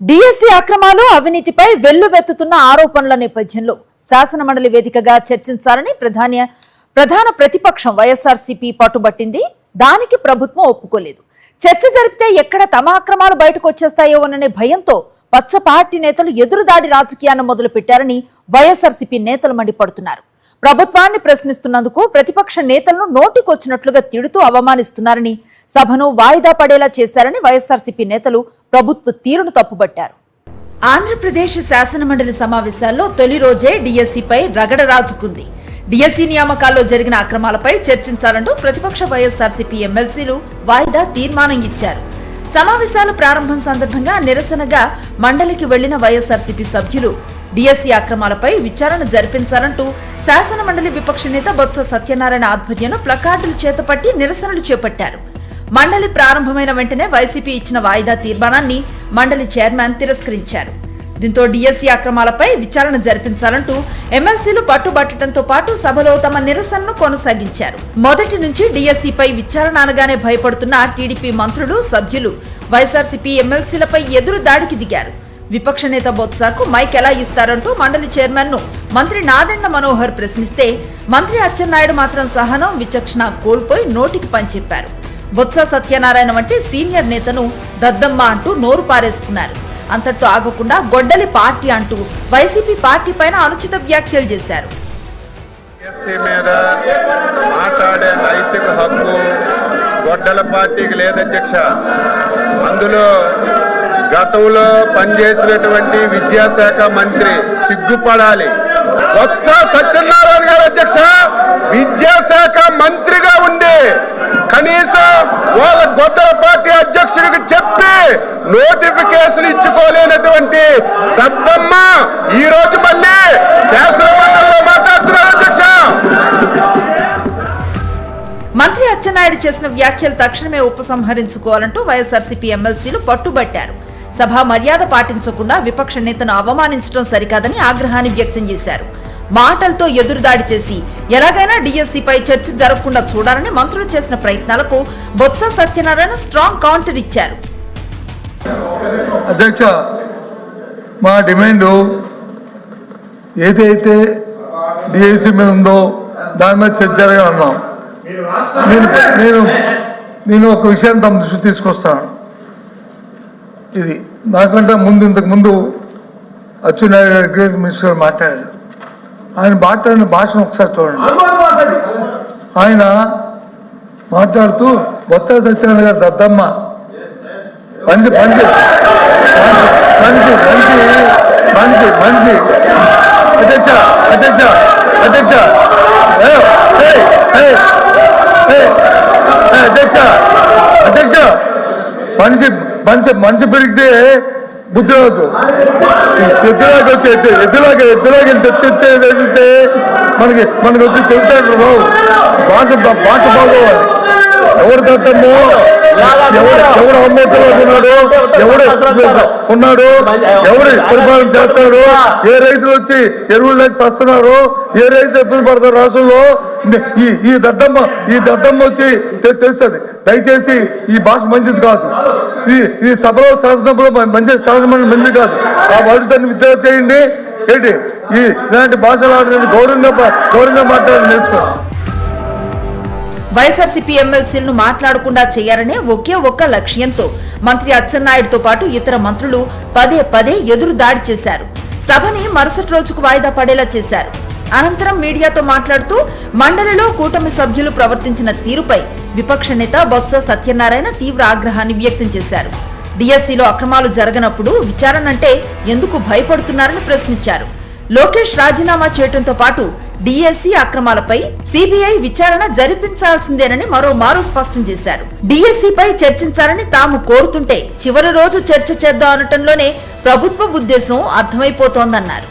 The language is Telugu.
డిఎస్సి అక్రమాలు అవినీతిపై వెల్లువెత్తుతున్న ఆరోపణల నేపథ్యంలో శాసనమండలి వేదికగా చర్చించాలని ప్రధాన ప్రతిపక్షం వైఎస్ఆర్సీపీ పట్టుబట్టింది. దానికి ప్రభుత్వం ఒప్పుకోలేదు. చర్చ జరిపితే ఎక్కడ తమ అక్రమాలు బయటకు వచ్చేస్తాయో అనే భయంతో పచ్చ పార్టీ నేతలు ఎదురుదాడి రాజకీయాన్ని మొదలుపెట్టారని వైఎస్ఆర్సీపీ నేతలు మండిపడుతున్నారు. ప్రభుత్వాన్ని ప్రశ్నిస్తున్నందుకు ప్రతిపక్ష నేతలను నోటికొచ్చినట్లుగా తిడుతూ అవమానిస్తున్నారని, సభను వాయిదా పడేలా చేశారని వైఎస్ఆర్సీపీ నేతలు ప్రభుత్వ తీరును తప్పుబట్టారు. ఆంధ్రప్రదేశ్ శాసనమండలి సమావేశాల్లో తొలి రోజే డిఎస్సిపై రగడ రాజుకుంది. డిఎస్సి నియామకాల్లో జరిగిన అక్రమాలపై చర్చించాలంటూ ప్రతిపక్ష వైఎస్ఆర్సీపీ ఎమ్మెల్సీలు వాయిదా తీర్మానం ఇచ్చారు. సమావేశాల ప్రారంభం సందర్భంగా నిరసనగా మండలికి వెళ్లిన వైఎస్ఆర్సీపీ సభ్యులు డిఎస్సి అక్రమాలపై విచారణ జరిపించాలంటూ శాసనమండలి విపక్ష నేత బొత్స సత్యనారాయణ ఆధ్వర్యంలో ప్లకార్డులు చేతపట్టి నిరసనలు చేపట్టారు. మండలి ప్రారంభమైన వెంటనే వైసీపీ ఇచ్చిన వాయిదా తీర్మానాన్ని మండలి చైర్మన్ తిరస్కరించారు. దీంతో డిఎస్సి అక్రమాలపై విచారణ జరిపించాలంటూ ఎమ్మెల్సీలు పట్టుబట్టడంతో పాటు సభలో తమ నిరసనను కొనసాగించారు. మొదటి నుంచి డిఎస్సిపై విచారణ అనగానే భయపడుతున్న టీడీపీ మంత్రులు, సభ్యులు వైఎస్ఆర్సీపీ ఎమ్మెల్సీలపై ఎదురు దాడికి దిగారు. విపక్ష నేత బొత్సకు మైక్ ఎలా ఇస్తారంటూ మండలి చైర్మన్ ను మంత్రి నాదెండ్ల మనోహర్ ప్రశ్నిస్తే మంత్రి అచ్చెన్నాయుడు మాత్రం సహనం, విచక్షణ కోల్పోయి నోటికి పనిచెప్పారు. బొత్స సత్యనారాయణ వంటి సీనియర్ నేతను దద్దమ్మ అంటూ నోరు పారేసుకున్నారు. అంతటితో ఆగకుండా గొడ్డలి పార్టీ అంటూ వైసీపీ పార్టీ పైన అనుచిత వ్యాఖ్యలు చేశారు. మాట్లాడే నైతిక హక్కు గొడ్డల పార్టీకి లేదధ్యక్ష. అందులో గతంలో పనిచేసినటువంటి విద్యాశాఖ మంత్రి సిగ్గుపడాలి. బొత్స సత్యనారాయణ గారు అధ్యక్ష విద్యాశాఖ మంత్రిగా ఉండి కనీసం వాళ్ళ గొడ్డల పార్టీ అధ్యక్షుడికి చెప్పి నోటిఫికేషన్ ఇచ్చుకోలేనటువంటి దద్దమ్మ ఈ రోజు మళ్ళీ శాసనమండలిలో మాట్లాడుతున్నారు అధ్యక్ష. మంత్రి అచ్చెన్నాయుడు చేసిన వ్యాఖ్యలు తక్షణమే ఉపసంహరించుకోవాలంటూ వైఎస్ఆర్సీపీ ఎమ్మెల్సీలు పట్టుబట్టారు. సభ మర్యాద పాటించకుండా విపక్ష నేతను అవమానించడం సరికాదని ఆగ్రహాన్ని వ్యక్తం చేశారు. మాటలతో ఎదురుదాడి చేసి ఎలాగైనా డిఎస్సిపై చర్చ జరగకుండా చూడాలని మంత్రులు చేసిన ప్రయత్నాలకు బొత్స సత్యనారాయణ స్ట్రాంగ్ కౌంటర్ ఇచ్చారు. అధ్యక్ష, మా డిమాండ్ ఏదైతే డిఎస్సి మీద ఉందో దాని మీద చర్చ జరగాలన్నాం. నేను ఒక విషయాన్ని తమ దృష్టి తీసుకొస్తాను. ఇది నాకంటే ఇంతకు ముందు అచ్చెన్నాయుడు అగ్రికల్చర్ మినిస్టర్ మాట్లాడారు. ఆయన మాట్లాడిన భాషను ఒకసారి చూడండి. ఆయన మాట్లాడుతూ బొత్స సత్యనారాయణ గారు దద్దమ్మ మనిషి మనిషి మనిషి మనిషి మనిషి అధ్యక్ష అధ్యక్ష అధ్యక్ష అధ్యక్ష అధ్యక్ష మనిషి మనిషి మనిషి పెరిగితే బుద్ధి రాదు. ఎద్దులాగా వచ్చి ఎద్దులాగా తెచ్చితే మనకి వచ్చి తెలుస్తాడు బాబు. భాష బాగోవాలి. ఎవరు దద్దమ్మో, ఎవరు అమ్మోతున్నాడు, ఎవడు ఉన్నాడు, ఎవరు పరిపాలన చేస్తాడు, ఏ రైతులు వచ్చి ఎరువులు లేక వస్తున్నారు, ఏ రైతులు ఇబ్బంది పడతారు రాష్ట్రంలో. ఈ దద్దమ్మ వచ్చి తెలుస్తుంది. దయచేసి ఈ భాష మంచిది కాదు. ఈ సభలో శాసనసభలో మంచిది కాదు. ఆ భాషాన్ని విద్యార్థి చేయండి. ఏంటి ఇలాంటి భాషలు ఆడడానికి గౌరవంగా మాట్లాడాలని నేర్చుకోండి. వైఎస్ఆర్సీపీ ఎమ్మెల్సీలను మాట్లాడకుండా చేయాలనే ఒకే ఒక్క లక్ష్యంతో మంత్రి అచ్చెన్నాయుడుతో పాటు ఇతర మంత్రులు పదే ఎదురు దాడి చేశారు. సభని మరుసటి రోజుకు వాయిదా పడేలా చేశారు. అనంతరం మీడియాతో మాట్లాడుతూ మండలిలో కూటమి సభ్యులు ప్రవర్తించిన తీరుపై విపక్ష నేత బొత్స సత్యనారాయణ తీవ్ర ఆగ్రహాన్ని వ్యక్తం చేశారు. డిఎస్సిలో అక్రమాలు జరగనప్పుడు విచారణ అంటే ఎందుకు భయపడుతున్నారని ప్రశ్నించారు. లోకేష్ రాజీనామా చేయడంతో పాటు డిఎస్సి అక్రమాలపై సిబిఐ విచారణ జరిపించాల్సిందేనని మరోమారు స్పష్టం చేశారు. డిఎస్సిపై చర్చించాలని తాము కోరుతుంటే చివరి రోజు చర్చ చేద్దాం అనటంలోనే ప్రభుత్వ ఉద్దేశం అర్థమైపోతోందన్నారు.